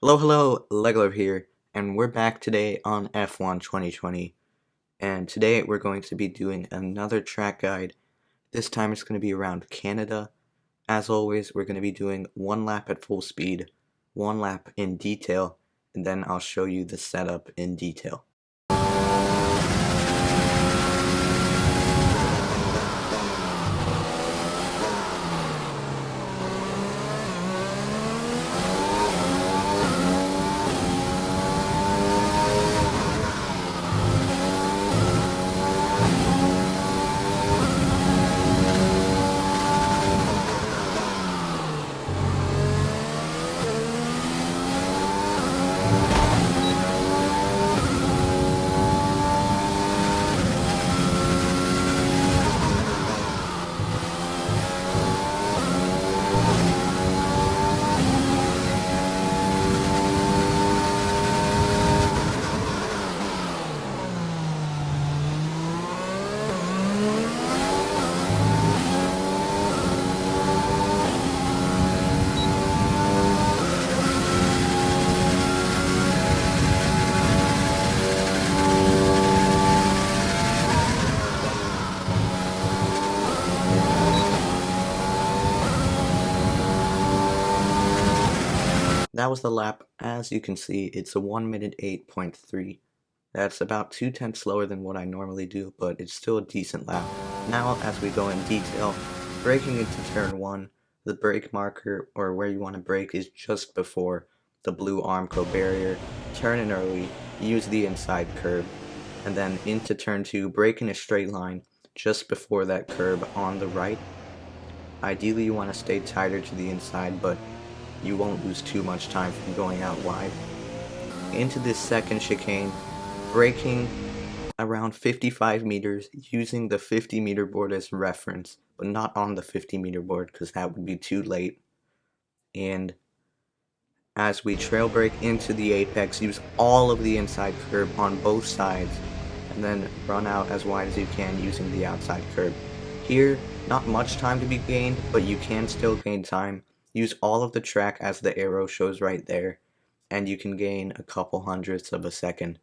Hello, Legler here, and we're back today on F1 2020. And today we're going to be doing another track guide. This time it's going to be around Canada. As always, we're going to be doing one lap at full speed, one lap in detail, and then I'll show you the setup in detail. That was the lap. As you can see, it's a 1 minute 8.3. That's about 2/10 slower than what I normally do, but it's still a decent lap. Now, as we go in detail, braking into turn 1, the brake marker, or where you want to brake, is just before the blue Armco barrier. Turn in early, use the inside curb, and then into turn 2, brake in a straight line just before that curb on the right. Ideally, you want to stay tighter to the inside, but you won't lose too much time from going out wide. Into this second chicane, braking around 55 meters using the 50-meter board as reference, but not on the 50-meter board because that would be too late. And as we trail brake into the apex, use all of the inside curb on both sides, and then run out as wide as you can using the outside curb. Here, not much time to be gained, but you can still gain time. Use all of the track as the arrow shows right there, and you can gain a couple hundredths of a second.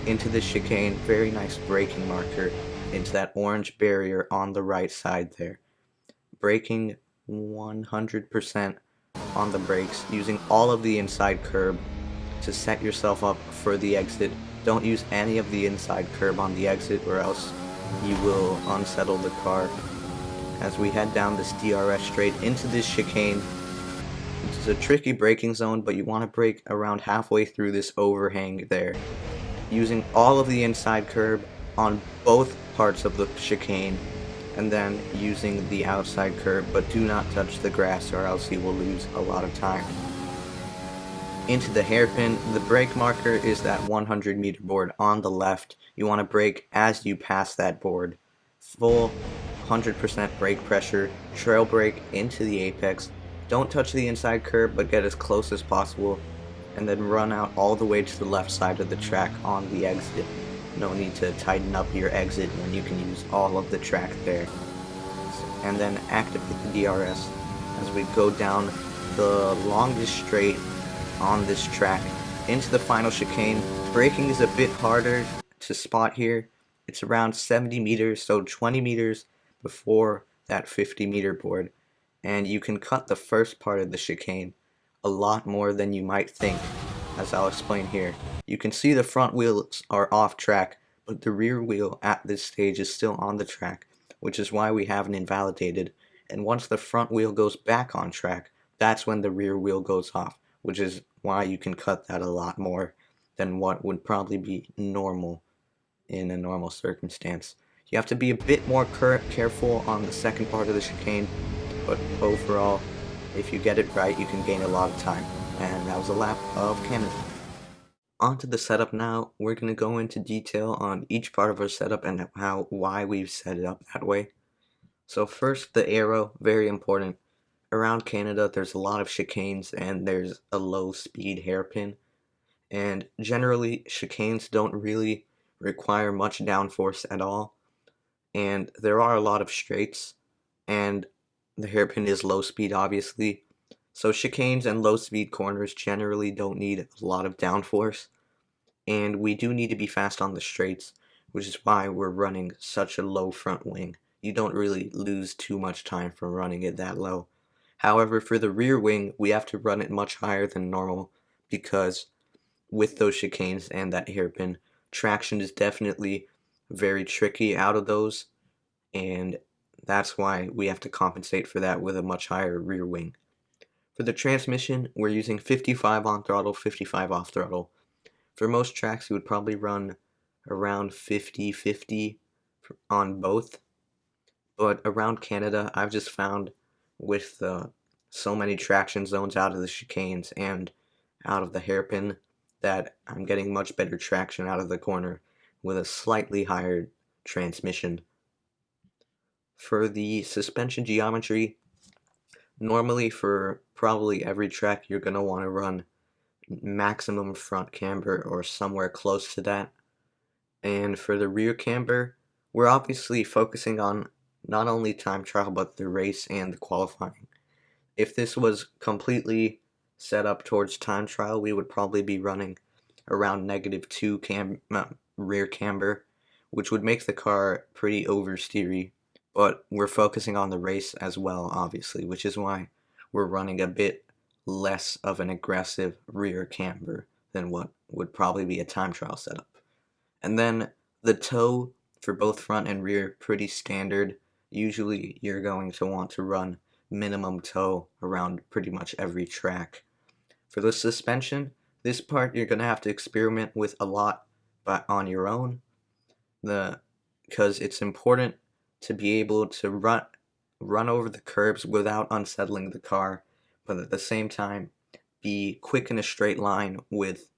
Into this chicane, very nice braking marker into that orange barrier on the right side there. Braking 100% on the brakes, using all of the inside curb to set yourself up for the exit. Don't use any of the inside curb on the exit or else you will unsettle the car. As we head down this DRS straight into this chicane, it's a tricky braking zone, but you want to brake around halfway through this overhang there, using all of the inside curb on both parts of the chicane, and then using the outside curb, but do not touch the grass or else you will lose a lot of time. Into the hairpin, the brake marker is that 100-meter board on the left. You want to brake as you pass that board. Full 100% brake pressure, trail brake into the apex. Don't touch the inside curb, but get as close as possible, and then run out all the way to the left side of the track on the exit. No need to tighten up your exit when you can use all of the track there. And then activate the DRS as we go down the longest straight on this track into the final chicane. Braking is a bit harder to spot here. It's around 70 meters, so 20 meters before that 50-meter board. And you can cut the first part of the chicane a lot more than you might think, as I'll explain here. You can see the front wheels are off track, but the rear wheel at this stage is still on the track, which is why we haven't invalidated. And once the front wheel goes back on track, that's when the rear wheel goes off, which is why you can cut that a lot more than what would probably be normal in a normal circumstance. You have to be a bit more careful on the second part of the chicane, but overall, if you get it right, you can gain a lot of time. And that was a lap of Canada. On to the setup now. We're going to go into detail on each part of our setup and why we've set it up that way. So first, the arrow, very important. Around Canada, there's a lot of chicanes and there's a low speed hairpin. And generally, chicanes don't really require much downforce at all. And there are a lot of straights, and the hairpin is low speed, obviously, So chicanes and low speed corners generally don't need a lot of downforce, and we do need to be fast on the straights, which is why we're running such a low front wing. You don't really lose too much time from running it that low. However, for the rear wing, we have to run it much higher than normal because with those chicanes and that hairpin, traction is definitely very tricky out of those, and that's why we have to compensate for that with a much higher rear wing. For the transmission, we're using 55 on throttle, 55 off throttle. For most tracks, you would probably run around 50-50 on both, but around Canada, I've just found with so many traction zones out of the chicanes and out of the hairpin that I'm getting much better traction out of the corner with a slightly higher transmission. For the suspension geometry, normally for probably every track you're going to want to run maximum front camber or somewhere close to that. And for the rear camber, we're obviously focusing on not only time trial but the race and the qualifying. If this was completely set up towards time trial, we would probably be running around -2 rear camber, which would make the car pretty oversteery. But we're focusing on the race as well, obviously, which is why we're running a bit less of an aggressive rear camber than what would probably be a time trial setup. And then the toe for both front and rear, pretty standard. Usually you're going to want to run minimum toe around pretty much every track. For the suspension, this part you're going to have to experiment with a lot but on your own, because it's important to be able to run over the curbs without unsettling the car, but at the same time be quick in a straight line with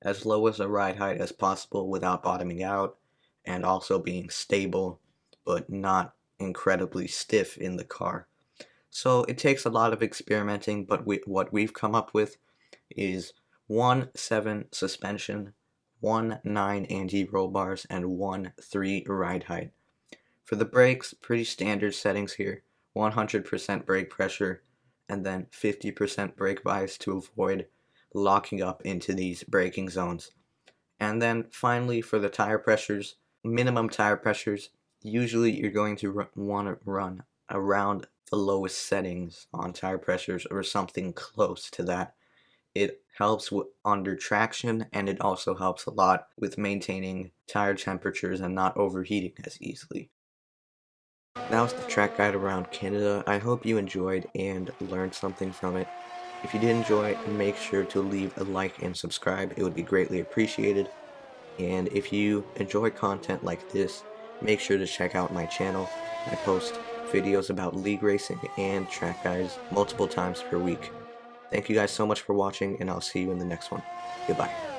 as low as a ride height as possible without bottoming out, and also being stable but not incredibly stiff in the car. So it takes a lot of experimenting, but what we've come up with is 1.7 suspension, 1.9 anti-roll bars, and 1.3 ride height. For the brakes, pretty standard settings here. 100% brake pressure, and then 50% brake bias to avoid locking up into these braking zones. And then finally, for the tire pressures, minimum tire pressures, usually you're going to want to run around the lowest settings on tire pressures or something close to that. It helps under traction, and it also helps a lot with maintaining tire temperatures and not overheating as easily. That was the track guide around Canada. I hope you enjoyed and learned something from it. If you did enjoy, make sure to leave a like and subscribe. It would be greatly appreciated. And if you enjoy content like this, make sure to check out my channel. I post videos about league racing and track guides multiple times per week. Thank you guys so much for watching, and I'll see you in the next one. Goodbye.